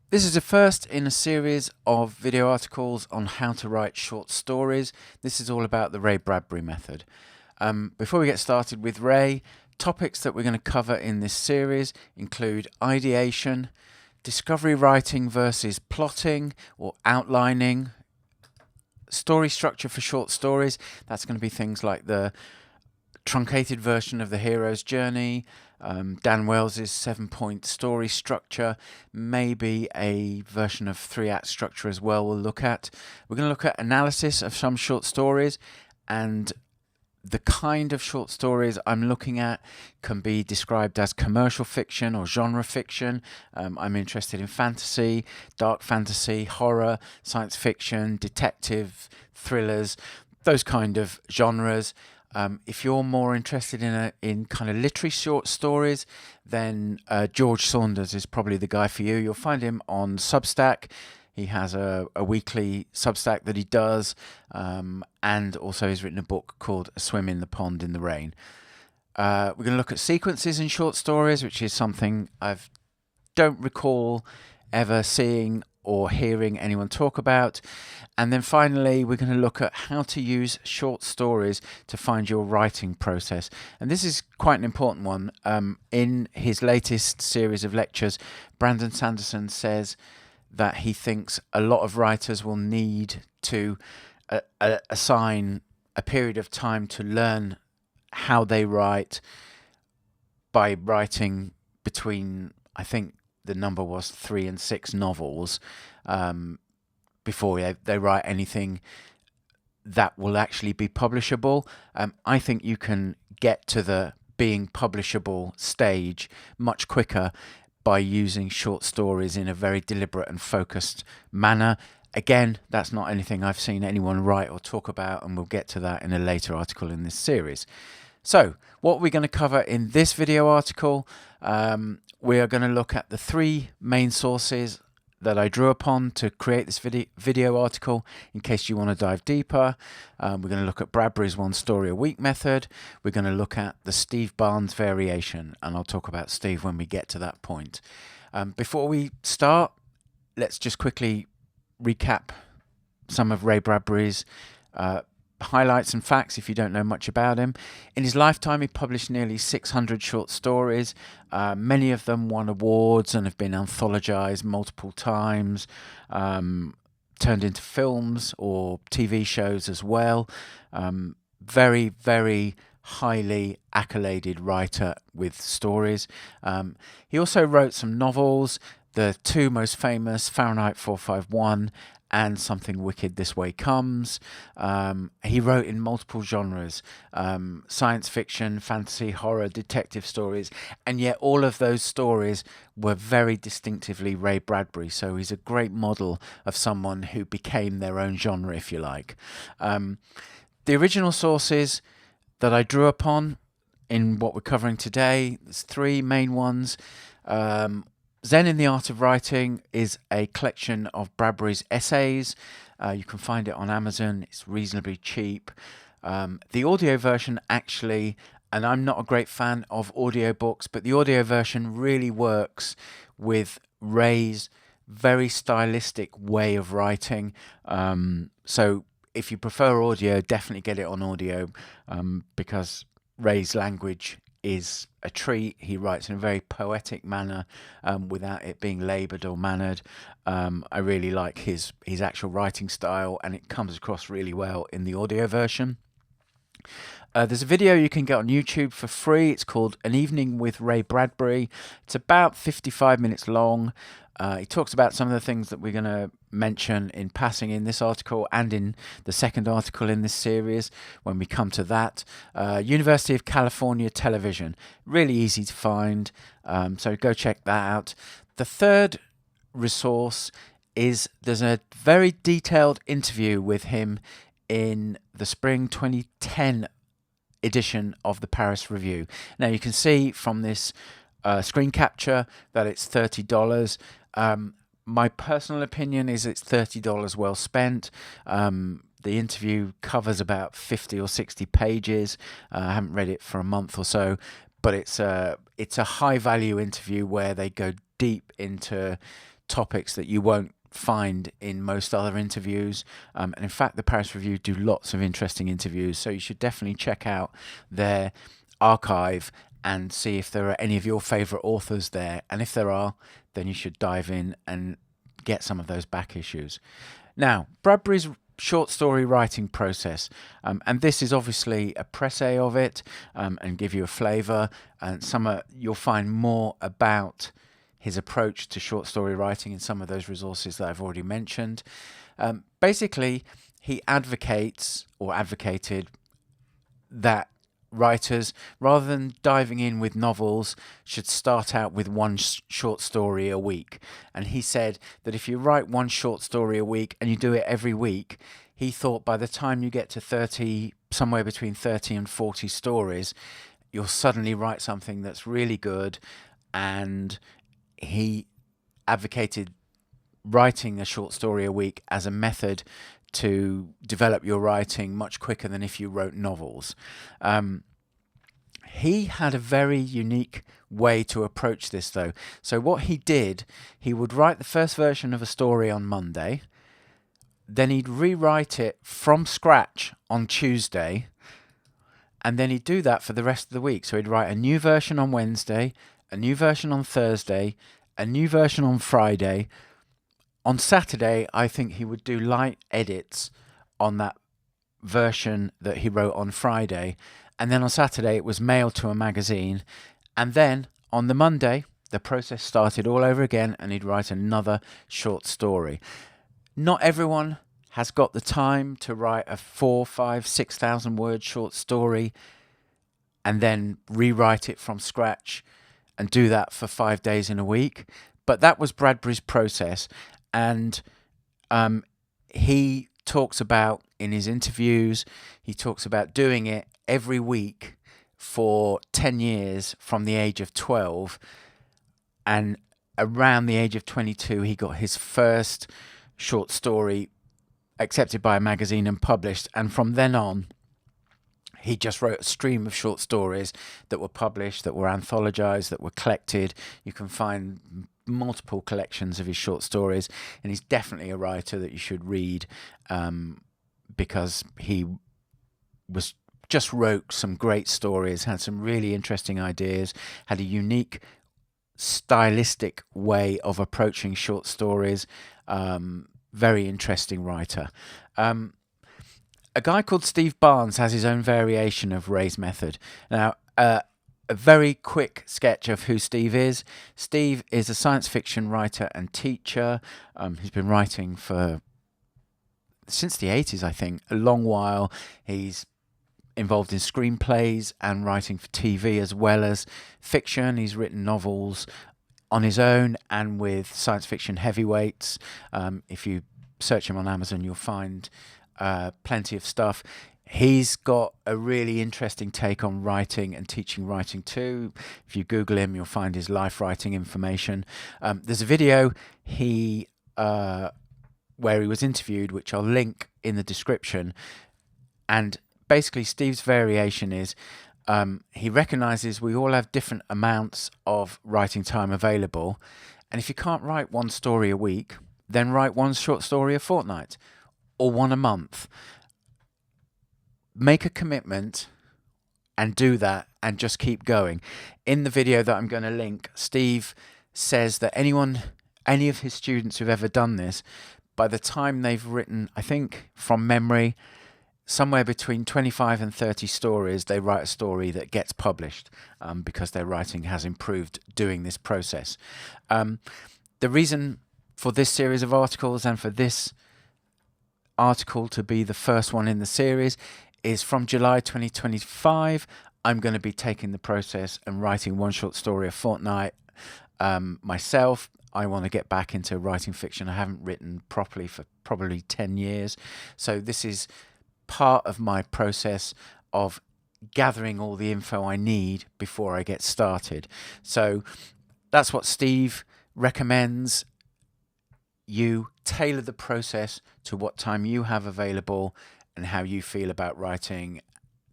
This is the first in a series of video articles on how to write short stories. This is all about the Ray Bradbury method. Before we get started with Ray, topics that we're going to cover in this series include ideation, discovery writing versus plotting or outlining, story structure for short stories. That's going to be things like the truncated version of the hero's journey, Dan Wells's 7-point story structure, maybe a version of 3-act structure as well we'll look at. We're going to look at analysis of some short stories, and the kind of short stories I'm looking at can be described as commercial fiction or genre fiction. I'm interested in fantasy, dark fantasy, horror, science fiction, detective, thrillers, those kind of genres. If you're more interested in kind of literary short stories, then George Saunders is probably the guy for you. You'll find him on Substack. He has a weekly Substack that he does, and also he's written a book called A Swim in the Pond in the Rain. We're going to look at sequences in short stories, which is something I don't recall ever seeing or hearing anyone talk about. And then finally, we're going to look at how to use short stories to find your writing process. And this is quite an important one. In his latest series of lectures, Brandon Sanderson says that he thinks a lot of writers will need to assign a period of time to learn how they write by writing between, I think the number was 3 and 6 novels, before they write anything that will actually be publishable. I think you can get to the being publishable stage much quicker by using short stories in a very deliberate and focused manner. Again, that's not anything I've seen anyone write or talk about, and we'll get to that in a later article in this series. So, what we're going to cover in this video article, we are going to look at the 3 main sources that I drew upon to create this video article in case you want to dive deeper. We're going to look at Bradbury's 1 story a week method. We're going to look at the Steve Barnes variation, and I'll talk about Steve when we get to that point. Before we start, let's just quickly recap some of Ray Bradbury's highlights and facts if you don't know much about him. In his lifetime, he published nearly 600 short stories. Many of them won awards and have been anthologized multiple times, turned into films or TV shows as well. Very, very highly accoladed writer with stories. He also wrote some novels, the 2 most famous, Fahrenheit 451 and Something Wicked This Way Comes. He wrote in multiple genres, science fiction, fantasy, horror, detective stories, and yet all of those stories were very distinctively Ray Bradbury, so he's a great model of someone who became their own genre, if you like. The original sources that I drew upon in what we're covering today, there's 3 main ones. Zen in the Art of Writing is a collection of Bradbury's essays. You can find it on Amazon. It's reasonably cheap. The audio version actually, and I'm not a great fan of audiobooks, but the audio version really works with Ray's very stylistic way of writing. So if you prefer audio, definitely get it on audio, because Ray's language is a treat. He writes in a very poetic manner, without it being laboured or mannered. I really like his actual writing style, and it comes across really well in the audio version. There's a video you can get on YouTube for free. It's called An Evening with Ray Bradbury. It's about 55 minutes long. He talks about some of the things that we're going to mention in passing in this article and in the second article in this series when we come to that. University of California Television. Really easy to find, so go check that out. The third resource is there's a very detailed interview with him in the spring 2010 edition of the Paris Review. Now you can see from this screen capture that it's $30. My personal opinion is it's $30 well spent. The interview covers about 50 or 60 pages. I haven't read it for a month or so, but it's a high value interview where they go deep into topics that you won't find in most other interviews. And in fact, the Paris Review do lots of interesting interviews, so you should definitely check out their archive and see if there are any of your favourite authors there. And if there are, then you should dive in and get some of those back issues. Now, Bradbury's short story writing process, and this is obviously a pressé of it, and give you a flavour, and you'll find more about his approach to short story writing in some of those resources that I've already mentioned. Basically, he advocated that writers, rather than diving in with novels, should start out with one short story a week. And he said that if you write one short story a week and you do it every week, he thought by the time you get to 30, somewhere between 30 and 40 stories, you'll suddenly write something that's really good. And he advocated writing a short story a week as a method to develop your writing much quicker than if you wrote novels. He had a very unique way to approach this, though. So what he did, he would write the first version of a story on Monday, then he'd rewrite it from scratch on Tuesday, and then he'd do that for the rest of the week. So he'd write a new version on Wednesday, a new version on Thursday, a new version on Friday. On Saturday, I think he would do light edits on that version that he wrote on Friday. And then on Saturday, it was mailed to a magazine. And then on the Monday, the process started all over again, and he'd write another short story. Not everyone has got the time to write a 4, 5, 6,000 word short story and then rewrite it from scratch and do that for 5 days in a week. But that was Bradbury's process. And he talks about, in his interviews, he talks about doing it every week for 10 years from the age of 12. And around the age of 22, he got his first short story accepted by a magazine and published. And from then on, he just wrote a stream of short stories that were published, that were anthologized, that were collected. You can find multiple collections of his short stories, and he's definitely a writer that you should read, because he just wrote some great stories, had some really interesting ideas, had a unique stylistic way of approaching short stories. Very interesting writer. A guy called Steve Barnes has his own variation of Ray's method. Now, a very quick sketch of who Steve is. Steve is a science fiction writer and teacher. He's been writing since the 80s, I think, a long while. He's involved in screenplays and writing for TV as well as fiction. He's written novels on his own and with science fiction heavyweights. If you search him on Amazon, you'll find plenty of stuff. He's got a really interesting take on writing and teaching writing too. If you Google him, you'll find his life writing information. There's a video where he was interviewed, which I'll link in the description. And basically, Steve's variation is he recognizes we all have different amounts of writing time available. And if you can't write one story a week, then write one short story a fortnight or one a month. Make a commitment and do that, and just keep going. In the video that I'm going to link, Steve says that any of his students who've ever done this, by the time they've written, I think from memory, somewhere between 25 and 30 stories, they write a story that gets published, because their writing has improved doing this process. The reason for this series of articles, and for this article to be the first one in the series, is from July 2025. I'm going to be taking the process and writing one short story a fortnight myself. I want to get back into writing fiction. I haven't written properly for probably 10 years. So this is part of my process of gathering all the info I need before I get started. So that's what Steve recommends. You tailor the process to what time you have available and how you feel about writing,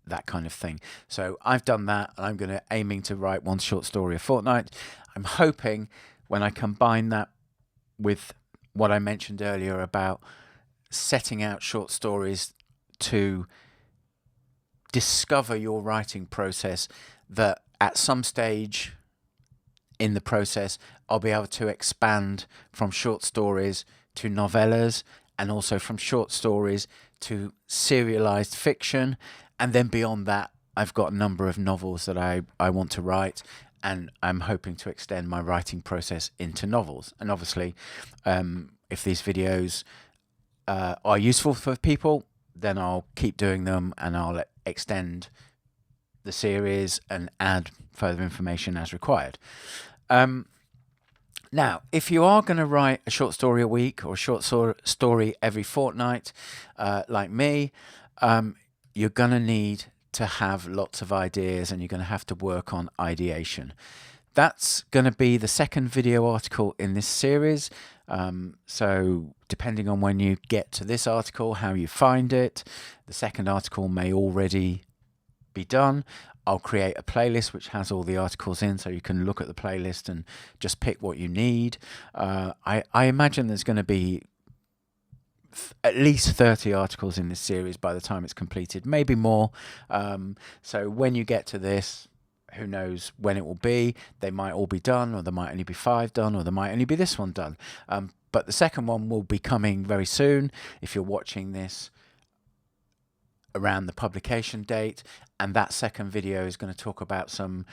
that kind of thing. So I've done that, and I'm aiming to write one short story a fortnight. I'm hoping when I combine that with what I mentioned earlier about setting out short stories to discover your writing process, that at some stage in the process I'll be able to expand from short stories to novellas, and also from short stories to serialized fiction, and then beyond that I've got a number of novels that I want to write, and I'm hoping to extend my writing process into novels. And obviously, if these videos are useful for people, then I'll keep doing them, and I'll extend the series and add further information as required. Now, if you are going to write a short story a week or a short story every fortnight, like me, you're going to need to have lots of ideas, and you're going to have to work on ideation. That's going to be the second video article in this series. So depending on when you get to this article, how you find it, the second article may already be done. I'll create a playlist which has all the articles in, so you can look at the playlist and just pick what you need. I imagine there's going to be at least 30 articles in this series by the time it's completed, maybe more. So when you get to this, who knows when it will be. They might all be done, or there might only be 5 done, or there might only be this one done. But the second one will be coming very soon if you're watching this around the publication date, and that second video is going to talk about some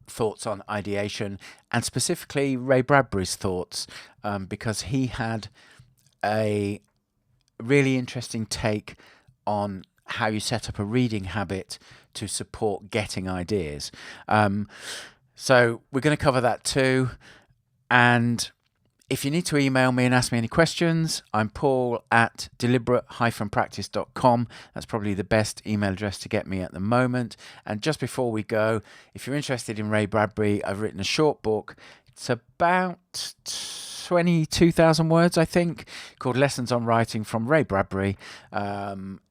thoughts on ideation, and specifically Ray Bradbury's thoughts, because he had a really interesting take on how you set up a reading habit to support getting ideas. So we're going to cover that too. And if you need to email me and ask me any questions, I'm paul@deliberate-practice.com. That's probably the best email address to get me at the moment. And just before we go, if you're interested in Ray Bradbury, I've written a short book. It's about 22,000 words, I think, called Lessons on Writing from Ray Bradbury.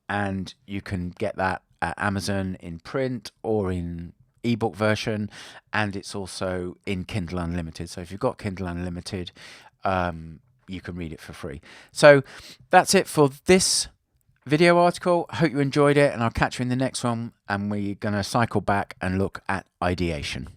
And you can get that at Amazon in print or in ebook version, and it's also in Kindle Unlimited. So if you've got Kindle Unlimited, you can read it for free. So that's it for this video article. I hope you enjoyed it, and I'll catch you in the next one, and we're going to cycle back and look at ideation.